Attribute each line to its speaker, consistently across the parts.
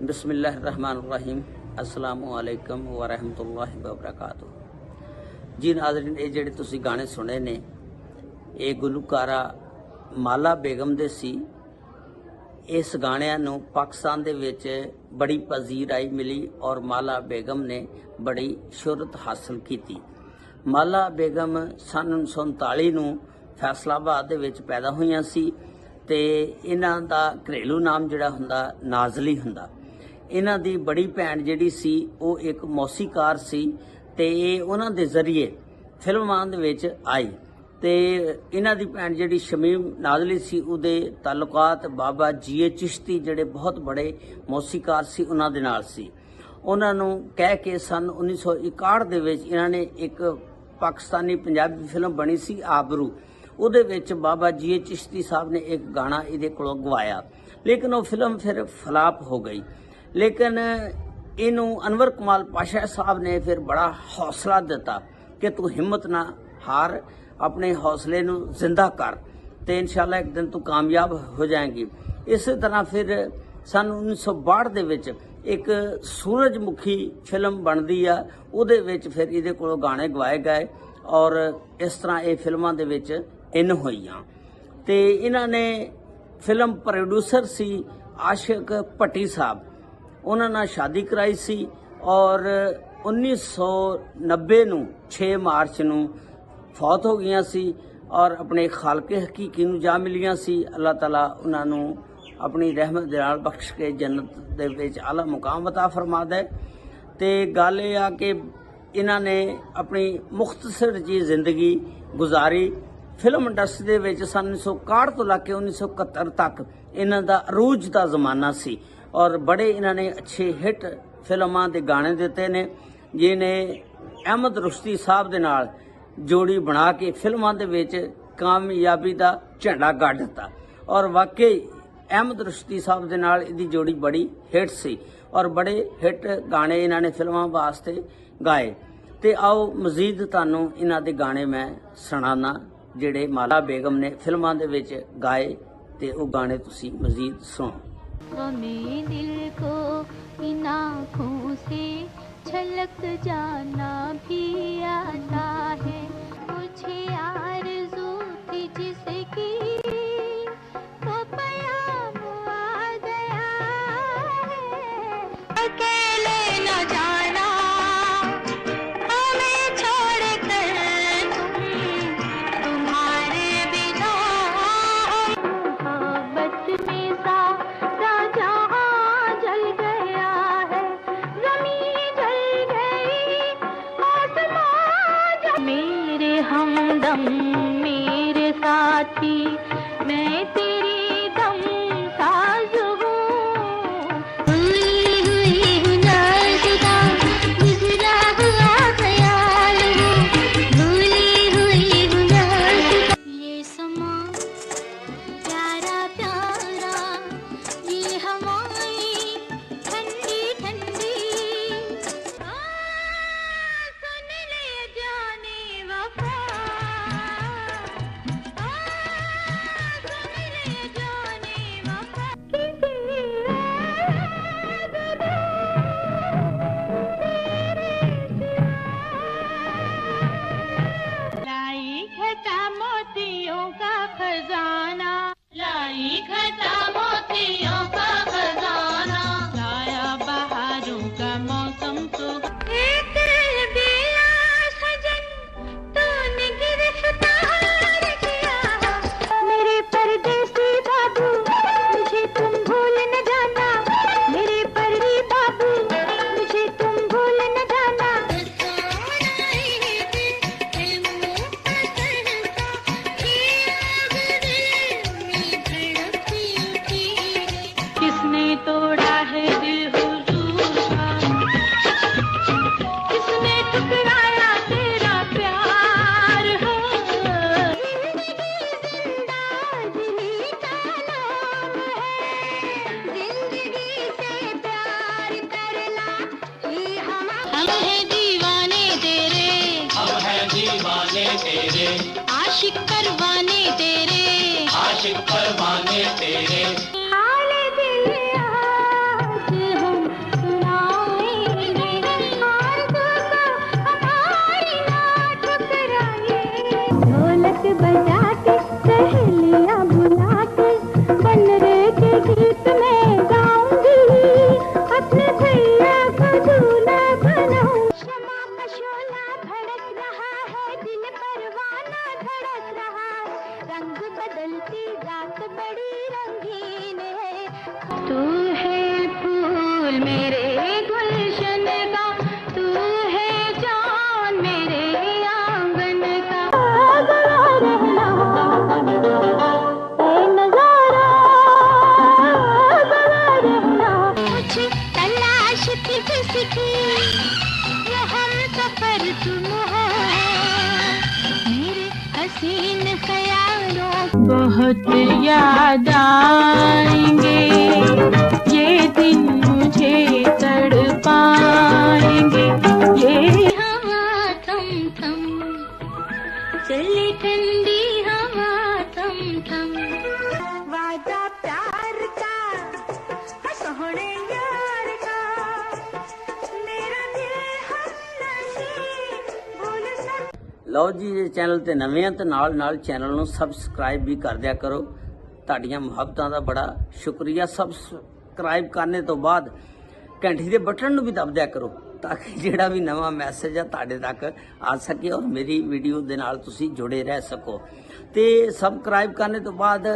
Speaker 1: बिस्मिल्लाहिर्रहमानिर्रहीम अस्सलामुअलैकुम वरहमतुल्लाहि वबरकातुहू। जी नाज़रीन, ये जिहड़े तुसीं गाने सुने ने ये गुलूकारा माला बेगम दे सी। इस गाणिਆਂ ਨੂੰ पाकिस्तान दे विच बड़ी पजीराई मिली और माला बेगम ने बड़ी शोहरत हासिल की। माला बेगम सन 1939 ਨੂੰ फैसलाबाद दे विच पैदा होईयां सी ते इन्हां दा घरेलू नाम जिहड़ा हुंदा नाज़ली हुंदा। इन्हां दी बड़ी भैन जिहड़ी सी वो एक मौसीकार सी ते उन्हां दे जरिए फिल्मां दे विच आई ते इन्हां दी भैन जिहड़ी शमीम नाज़ली सी उहदे ताल्लुकात बाबा जीए चिश्ती जिहड़े बहुत बड़े मौसीकार सी उन्हां दे नाल सी। उन्हां नूं कह के सन 1961 दे विच इन्हां ने एक पाकिस्तानी पंजाबी फिल्म बनी सी आबरू, उहदे विच बाबा जीए चिश्ती साहब ने एक गाना इहदे कोलों गवाया, लेकिन वो फिल्म फिर फ्लाप हो गई। लेकिन इनू अनवर कमाल पाशा साहब ने फिर बड़ा हौसला दिता कि तू हिम्मत ना हार, अपने हौसले नू जिंदा कर ते इंशाअल्लाह एक दिन तू कामयाब हो जाएगी। इस तरह फिर सन 1962 दे विच एक सूरजमुखी फिल्म बनती आ, उहदे विच फिर इहदे कोलों गाने गवाए गए और इस तरह ये फिल्मां दे विच इन होईयां ते इन्हां ने फिल्म प्रोड्यूसर सी आशिक भट्टी साहब, उन्होंने नाल शादी कराई सी और 1990 नूं 6 मार्च नूं फौत हो गईयां सी और अपने खालके हकीकी नूं जा मिलियां सी। अल्लाह ताला उन्हां नूं अपनी रहमत दे नाल बख्श के जन्नत दे विच आला मुकाम अता फरमा दे। ते गल ये आ कि इन्हां ने अपनी मुख्तसर जी जिंदगी गुजारी। फिल्म इंडस्ट्री दे विच सन 1961 तो लैके 1971 तक इन्हां दा अरूज दा जमाना सी और बड़े इन्होंने अच्छे हिट फिल्मां दे गाने दिते ने, जिन्हें अहमद रुश्ती साहब दे नाल जोड़ी बना के फिल्मां दे विच कामयाबी दा झंडा गाड़ दिता और वाकई अहमद रुश्ती साहब दे नाल इहदी जोड़ी बड़ी हिट सी और बड़े हिट गाने इन्होंने फिल्मां वास्ते गाए। ते आओ मजीद तुहानूं इन्हां दे गाने मैं सुणाना जिहड़े माला बेगम ने फिल्मां दे विच गाए ते वो गाने तुसीं मजीद सुनो।
Speaker 2: हमें दिल को इन आँखों से छलक जाना भी आता है, मुझे आरज़ू थी जिसकी तो पयाम आ गया है। अकेले न जाना हमें छोड़ कर तुम्हारे बिना मोहब्बत में सा हमदम मेरे साथी मैं तेरी दम साज हूँ। भूली हुई हूँ नाज़ुदा गुज़रा हुआ ख्याल हूँ, भूली हुई हूँ नाज़ुदा ये समा प्यारा प्यारा ये हवाएं ठंडी ठंडी। सुन ले जाने वफा मोतियों का खजाना लाई घटा मोतियों का खजाना लाया बहारों का मौसम तो एक दिया सजन तूने गिरफ्तार किया मेरे परदेसी बाबू मुझे तुम भूल न जाना, मेरे परदेसी बाबू मुझे तुम भूल न जाना। किसने तोड़ा है दिल हुजूर का, किसने ठुकराया तेरा प्यार हो। जिंदगी से प्यार करना ही हम हैं दीवाने तेरे, हम हैं दीवाने तेरे, आशिक परवाने तेरे, आशिक परवाने तेरे। हाल दिल आज हम तू है फूल मेरे गुलशन का, तू है जान मेरे आंगन का। रहना ए नजारा, रहना मुझे तलाश थी किसकी, ये हम सफर तुम हो मेरे हसीन ख्यालों। बहुत याद आएंगे ये दिन, मुझे तड़पाएंगे ये हवा थम थम, चली ठंडी हवा थम थम। वादा प्यार का सोहने यार का, मेरा दिल हम नशीब भूल सक।
Speaker 1: ਲਓ ਜੀ, ਜੇ ਚੈਨਲ ਤੇ ਨਵੇਂ ਆ ਤੇ ਨਾਲ ਚੈਨਲ ਨੂੰ ਸਬਸਕ੍ਰਾਈਬ ਵੀ ਕਰ ਦਿਆ ਕਰੋ। ਤੁਹਾਡੀਆਂ ਮੁਹੱਬਤਾਂ ਦਾ ਬੜਾ ਸ਼ੁਕਰੀਆ। ਸਬਸਕ੍ਰਾਈਬ ਕਰਨੇ ਤੋਂ ਬਾਅਦ ਘੰਟੀ ਦੇ ਬਟਨ ਨੂੰ ਵੀ ਦਬ ਦਿਆ ਕਰੋ ਤਾਂ ਕਿ ਜਿਹੜਾ ਵੀ ਨਵਾਂ ਮੈਸੇਜ ਆ ਤੁਹਾਡੇ ਤੱਕ ਆ ਸਕੇ ਔਰ ਮੇਰੀ ਵੀਡੀਓ ਦੇ ਨਾਲ ਤੁਸੀਂ ਜੁੜੇ ਰਹਿ ਸਕੋ। ਤੇ ਸਬਸਕ੍ਰਾਈਬ ਕਰਨੇ ਤੋਂ ਬਾਅਦ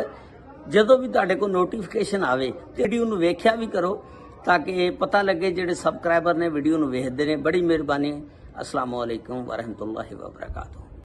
Speaker 1: ਜਦੋਂ ਵੀ ਤੁਹਾਡੇ ਕੋਲ ਨੋਟੀਫਿਕੇਸ਼ਨ ਆਵੇ ਤੇ ਵੀਡੀਓ ਨੂੰ ਵੇਖਿਆ ਵੀ ਕਰੋ ਤਾਂ ਕਿ ਪਤਾ ਲੱਗੇ ਜਿਹੜੇ ਸਬਸਕ੍ਰਾਈਬਰ ਨੇ ਵੀਡੀਓ ਨੂੰ ਵੇਖਦੇ ਨੇ। ਬੜੀ ਮਿਹਰਬਾਨੀ। अस्सलामु अलैकुम वरहमतुल्लाहि वबरकातुहू।